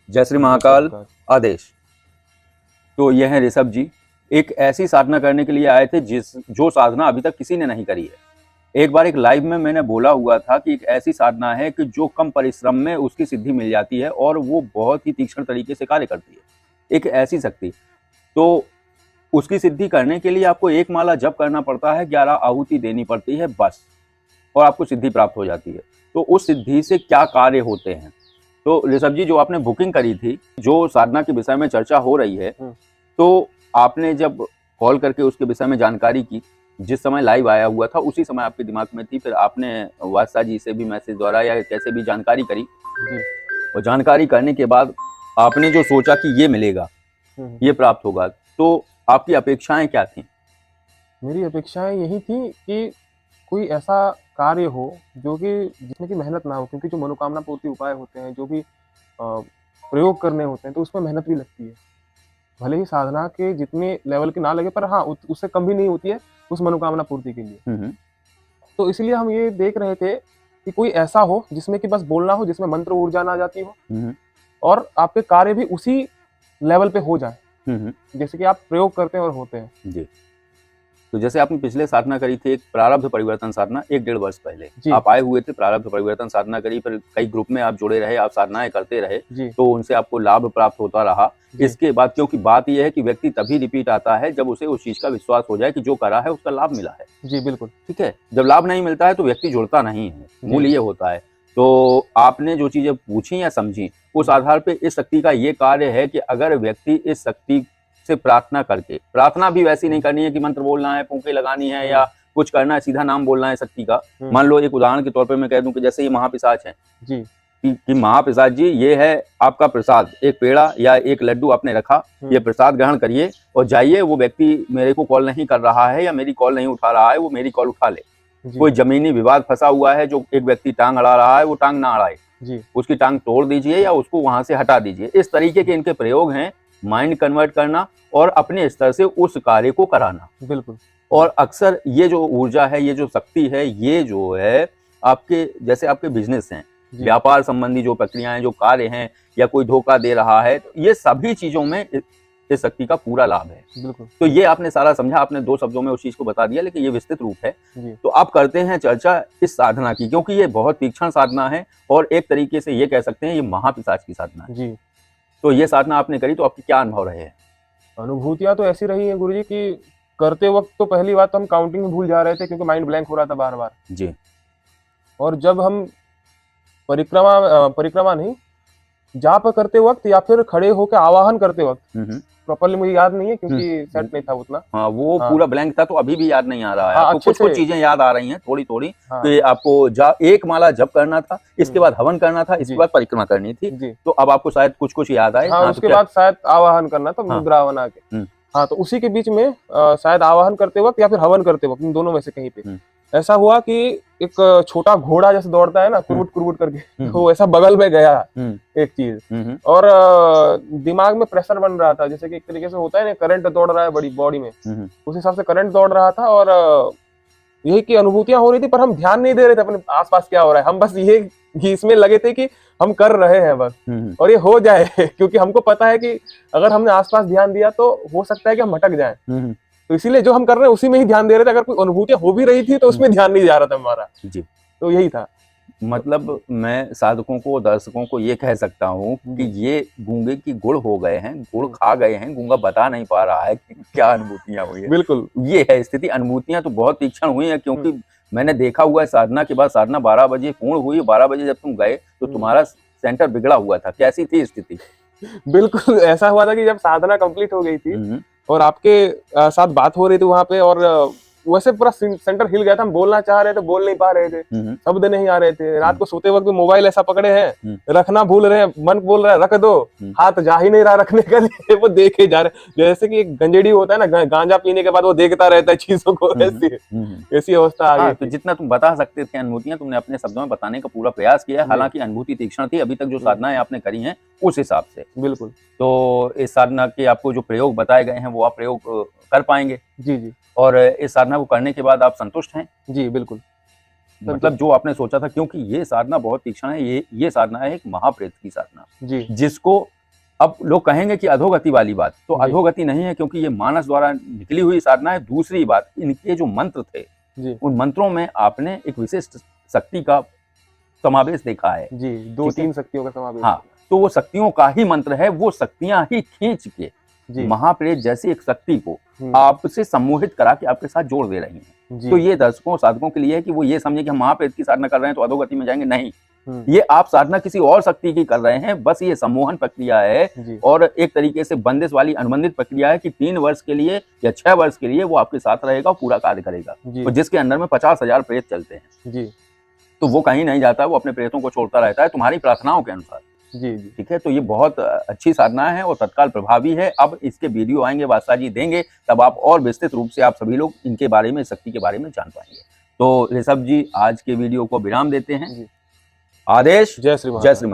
जय श्री महाकाल। आदेश। तो यह है ऋषभ जी, एक ऐसी साधना करने के लिए आए थे जो साधना अभी तक किसी ने नहीं करी है। एक बार एक लाइव में मैंने बोला हुआ था कि एक ऐसी साधना है कि जो कम परिश्रम में उसकी सिद्धि मिल जाती है और वो बहुत ही तीक्ष्ण तरीके से कार्य करती है। एक ऐसी शक्ति, तो उसकी सिद्धि करने के लिए आपको एक माला जप करना पड़ता है, 11 आहुति देनी पड़ती है बस, और आपको सिद्धि प्राप्त हो जाती है। तो उस सिद्धि से क्या कार्य होते हैं, तो ऋषभ जी जो आपने बुकिंग करी थी, जो साधना के विषय में चर्चा हो रही है, तो आपने जब कॉल करके उसके विषय में जानकारी की, जिस समय लाइव आया हुआ था उसी समय आपके दिमाग में थी, फिर आपने वादशाह जी से भी मैसेज द्वारा या कैसे भी जानकारी करी जी। और जानकारी करने के बाद आपने जो सोचा कि ये मिलेगा, ये प्राप्त होगा, तो आपकी अपेक्षाएं क्या थी? मेरी अपेक्षाएं यही थी कि कोई ऐसा कार्य हो जो कि जिसमें की मेहनत ना हो, क्योंकि जो मनोकामना पूर्ति उपाय होते हैं, जो भी प्रयोग करने होते हैं, तो उसमें मेहनत भी लगती है। भले ही साधना के जितने लेवल के ना लगे, पर हाँ उससे कम भी नहीं होती है उस मनोकामना पूर्ति के लिए। तो इसलिए हम ये देख रहे थे कि कोई ऐसा हो जिसमें कि बस बोलना हो, जिसमें मंत्र ऊर्जा ना जाती हो और आपके कार्य भी उसी लेवल पे हो जाए जैसे कि आप प्रयोग करते हैं और होते हैं जी। तो जैसे आपने पिछले साधना करी थी, एक प्रारब्ध परिवर्तन साधना 1-1.5 वर्ष पहले आप आए हुए थे, प्रारब्ध परिवर्तन साधना करी, फिर कई ग्रुप में आप जुड़े रहे, आप साधनाएं करते रहे, तो उनसे आपको लाभ प्राप्त होता रहा। इसके बाद, क्योंकि बात यह है कि व्यक्ति तभी रिपीट आता है जब उसे उस चीज का विश्वास हो जाए कि जो करा है उसका लाभ मिला है। जी बिल्कुल, ठीक है। जब लाभ नहीं मिलता है तो व्यक्ति जुड़ता नहीं है, मूल ये होता है। तो आपने जो चीजें पूछी या समझी, उस आधार पे इस शक्ति का ये कार्य है कि अगर व्यक्ति इस शक्ति से प्रार्थना करके, प्रार्थना भी वैसी नहीं करनी है कि मंत्र बोलना है, फूंके लगानी है या कुछ करना है, सीधा नाम बोलना है शक्ति का। मान लो एक उदाहरण के तौर पे मैं कह दूं कि जैसे ये महापिशाच है जी, कि महापिशाच जी ये है आपका प्रसाद, एक पेड़ा या एक लड्डू आपने रखा, ये प्रसाद ग्रहण करिए और जाइए। वो व्यक्ति मेरे को कॉल नहीं कर रहा है या मेरी कॉल नहीं उठा रहा है, वो मेरी कॉल उठा ले। कोई जमीनी विवाद फंसा हुआ है, जो एक व्यक्ति टांग अड़ा रहा है, वो टांग ना अड़ाए, उसकी टांग तोड़ दीजिए या उसको वहां से हटा दीजिए। इस तरीके के इनके प्रयोग हैं, माइंड कन्वर्ट करना और अपने स्तर से उस कार्य को कराना। बिल्कुल। और अक्सर ये जो ऊर्जा है, ये जो शक्ति है, ये जो है आपके जैसे आपके बिजनेस हैं, व्यापार संबंधी जो प्रक्रियाएं, जो कार्य हैं, या कोई धोखा दे रहा है, तो ये सभी चीजों में इस शक्ति का पूरा लाभ है। बिल्कुल। तो ये आपने सारा समझा, आपने 2 शब्दों में उस चीज को बता दिया, लेकिन ये विस्तृत रूप है। तो आप करते हैं चर्चा इस साधना की, क्योंकि ये बहुत तीक्ष्ण साधना है और एक तरीके से ये कह सकते हैं ये महापिशाच की साधना है जी। तो ये साधना आपने करी, तो आपके क्या अनुभव रहे हैं? अनुभूतियां तो ऐसी रही है गुरुजी कि करते वक्त तो पहली बात तो हम काउंटिंग में भूल जा रहे थे, क्योंकि माइंड ब्लैंक हो रहा था बार बार जी। और जब हम परिक्रमा नहीं, जाप करते वक्त या फिर खड़े होकर आवाहन करते वक्त, प्रॉपर्ली मुझे याद नहीं है क्योंकि सेट नहीं था उतना। हाँ, वो पूरा ब्लैंक था, तो अभी भी याद नहीं आ रहा है। हाँ, आपको कुछ चीजें याद आ रही हैं थोड़ी थोड़ी। हाँ। कि आपको एक माला जप करना था, इसके बाद हवन करना था, इसके बाद परिक्रमा करनी थी, तो अब आपको शायद कुछ याद आए। हाँ, उसके बाद शायद आवाहन करना था, मुद्रा बना के। हाँ, तो उसी के बीच में शायद आवाहन करते वक्त या फिर हवन करते वक्त, इन दोनों में से कहीं पे ऐसा हुआ कि एक छोटा घोड़ा जैसे दौड़ता है ना, कुरबुट कुरबुट करके, तो ऐसा बगल में गया एक चीज, और दिमाग में प्रेशर बन रहा था, जैसे कि एक तरीके से होता है ना, करंट दौड़ रहा है बड़ी बॉडी में, उस हिसाब से करंट दौड़ रहा था। और यही की अनुभूतियां हो रही थी, पर हम ध्यान नहीं दे रहे थे अपने आसपास क्या हो रहा है। हम बस ये इसमें लगे थे कि हम कर रहे हैं बस, और ये हो जाए क्योंकि हमको पता है कि अगर हमने आसपास ध्यान दिया तो हो सकता है कि हम भटक जाएं। तो इसीलिए जो हम कर रहे हैं उसी में ही ध्यान दे रहे थे। अगर कोई अनुभूतियां हो भी रही थी तो उसमें ध्यान नहीं जा रहा था हमारा जी। तो यही था। मतलब मैं साधकों को, दर्शकों को ये कह सकता हूँ कि ये गूंगे की गुड़ हो गए हैं, गुड़ खा गए हैं, गूंगा बता नहीं पा रहा है कि क्या अनुभूतियां हुई है। बिल्कुल, ये है स्थिति। अनुभूतियां तो बहुत तीक्ष्ण हुई है, क्योंकि मैंने देखा हुआ है साधना के बाद, साधना 12 बजे पूर्ण हुई, 12 बजे जब तुम गए तो तुम्हारा सेंटर बिगड़ा हुआ था। कैसी थी स्थिति? बिल्कुल ऐसा हुआ था कि जब साधना कंप्लीट हो गई थी और आपके साथ बात हो रही थी वहां पे, और वैसे पूरा सेंटर हिल गया था। हम बोलना चाह रहे थे, बोल नहीं पा रहे थे, शब्द नहीं आ रहे थे। रात को सोते वक्त भी मोबाइल ऐसा पकड़े हैं, रखना भूल रहे हैं, मन बोल रहा है रख दो, हाथ जा ही नहीं रहा रखने का लिए, वो देखे जा रहे, जैसे कि एक गंजेड़ी होता है ना, गांजा पीने के बाद वो देखता रहता है चीजों को, ऐसी अवस्था आ गई। तो जितना तुम बता सकते थे अनुभूतियां, तुमने अपने शब्दों में बताने का पूरा प्रयास किया। हालांकि अनुभूति तीक्ष्ण थी अभी तक जो साधनाएं आपने करी हैं उस हिसाब से। बिल्कुल। तो इस साधना के आपको जो प्रयोग बताए गए हैं वो आप प्रयोग कर पाएंगे जी जी। और इस साधना को करने के बाद आप संतुष्ट हैं? जी बिल्कुल। मतलब जो आपने सोचा था, क्योंकि ये साधना बहुत तीक्ष्ण है, ये साधना है एक महाप्रेत की साधना जी, जिसको अब लोग कहेंगे कि अधोगति वाली बात, तो जी। अधोगति नहीं है, क्योंकि ये मानस द्वारा निकली हुई साधना है। दूसरी बात, इनके जो मंत्र थे, जी उन मंत्रों में आपने एक विशिष्ट शक्ति का समावेश देखा है। जी, दो ठीक है? तीन शक्तियों का समावेश। हाँ, तो वो शक्तियों का ही मंत्र है। वो शक्तियां ही खींच के जी महाप्रेत जैसी एक शक्ति को हम्म, आपसे सम्मोहित करा के आपके साथ जोड़ दे रही हैं। जी तो ये दर्शकों साधकों के लिए है कि वो ये समझे कि हम महाप्रेत की साधना कर रहे हैं तो अधोगति में जाएंगे, नहीं। ये आप साधना किसी और शक्ति की कर रहे हैं, बस ये सम्मोहन प्रक्रिया है जी और एक तरीके से बंदिश वाली अनुबंधित प्रक्रिया है कि 3 वर्ष के लिए या 6 वर्ष के लिए वो आपके साथ रहेगा, पूरा कार्य करेगा। जी और जिसके अंदर में 50,000 प्रेत चलते हैं, जी तो वो कहीं नहीं जाता, वो अपने प्रेतों को छोड़ता रहता है तुम्हारी प्रार्थनाओं के अनुसार। जी जी ठीक है, तो ये बहुत अच्छी साधना है और तत्काल प्रभावी है। अब इसके वीडियो आएंगे, बादशाह जी देंगे, तब आप और विस्तृत रूप से आप सभी लोग इनके बारे में, शक्ति के बारे में जान पाएंगे। तो ऋषभ जी, आज के वीडियो को विराम देते हैं। जी। आदेश। जय श्री जय महाकाल। श्री